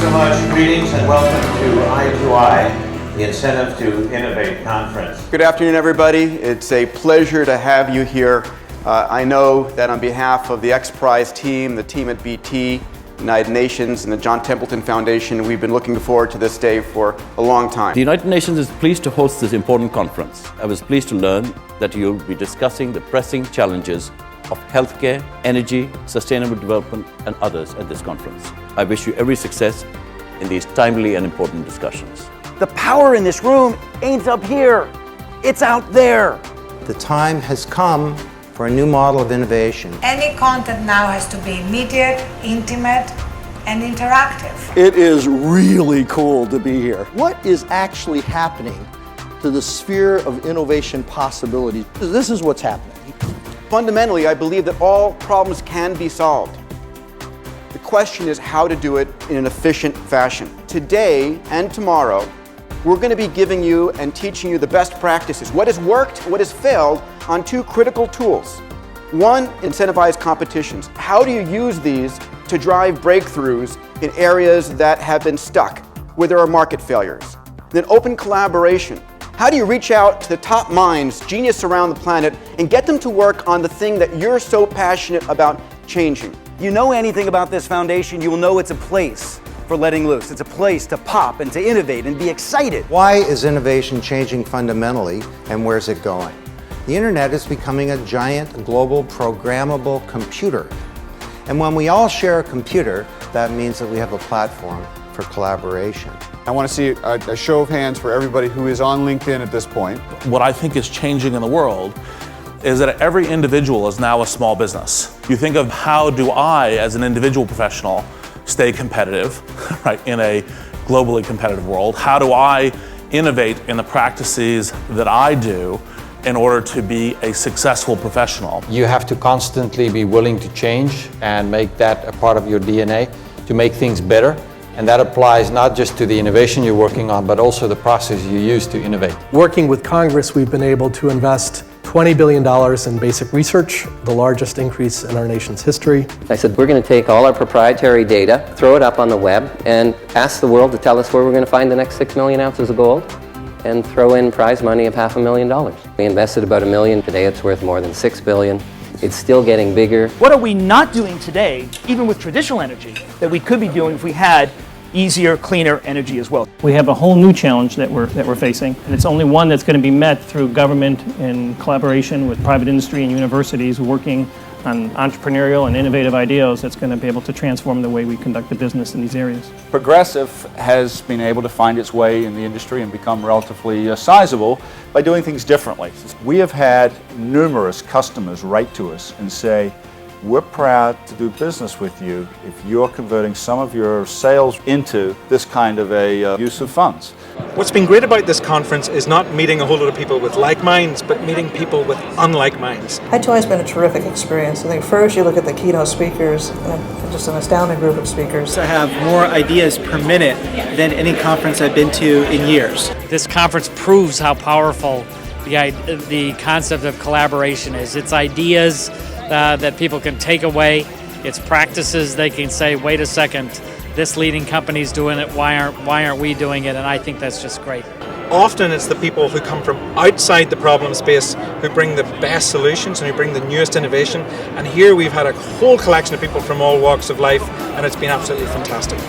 so much. Greetings and welcome to I2I, the Incentive to Innovate conference. Good afternoon, everybody. It's a pleasure to have you here. I know that on behalf of the XPRIZE team, the team at BT, United Nations, and the John Templeton Foundation, we've been looking forward to this day for a long time. The United Nations is pleased to host this important conference. I was pleased to learn that you'll be discussing the pressing challenges of healthcare, energy, sustainable development, and others at this conference. I wish you every success in these timely and important discussions. The power in this room ain't up here, it's out there. The time has come for a new model of innovation. Any content now has to be immediate, intimate, and interactive. It is really cool to be here. What is actually happening to the sphere of innovation possibilities? This is what's happening. Fundamentally, I believe that all problems can be solved. The question is how to do it in an efficient fashion. Today and tomorrow, we're going to be giving you and teaching you the best practices, what has worked, what has failed, on two critical tools. One, incentivized competitions. How do you use these to drive breakthroughs in areas that have been stuck, where there are market failures? Then open collaboration. How do you reach out to the top minds, genius around the planet, and get them to work on the thing that you're so passionate about changing? You know anything about this foundation, you will know it's a place for letting loose. It's a place to pop and to innovate and be excited. Why is innovation changing fundamentally, and where's it going? The internet is becoming a giant global programmable computer. And when we all share a computer, that means that we have a platform for collaboration. I want to see a show of hands for everybody who is on LinkedIn at this point. What I think is changing in the world is that every individual is now a small business. You think of how do I, as an individual professional, stay competitive, right, in a globally competitive world? How do I innovate in the practices that I do in order to be a successful professional? You have to constantly be willing to change and make that a part of your DNA to make things better. And that applies not just to the innovation you're working on, but also the process you use to innovate. Working with Congress, we've been able to invest $20 billion in basic research, the largest increase in our nation's history. I said, we're going to take all our proprietary data, throw it up on the web, and ask the world to tell us where we're going to find the next 6 million ounces of gold, and throw in prize money of $500,000. We invested about $1 million. Today it's worth more than $6 billion. It's still getting bigger. What are we not doing today, even with traditional energy, that we could be doing if we had easier, cleaner energy as well? We have a whole new challenge that we're facing, and it's only one that's going to be met through government in collaboration with private industry and universities working on entrepreneurial and innovative ideas that's going to be able to transform the way we conduct the business in these areas. Progressive has been able to find its way in the industry and become relatively sizable by doing things differently. We have had numerous customers write to us and say, we're proud to do business with you if you're converting some of your sales into this kind of a use of funds. What's been great about this conference is not meeting a whole lot of people with like minds, but meeting people with unlike minds. I2I has been a terrific experience. I think first you look at the keynote speakers, and just an astounding group of speakers. I have more ideas per minute than any conference I've been to in years. This conference proves how powerful the concept of collaboration is. It's ideas that people can take away. It's practices they can say, wait a second, this leading company's doing it, why aren't we doing it? And I think that's just great. Often it's the people who come from outside the problem space who bring the best solutions and who bring the newest innovation. And here we've had a whole collection of people from all walks of life, and it's been absolutely fantastic.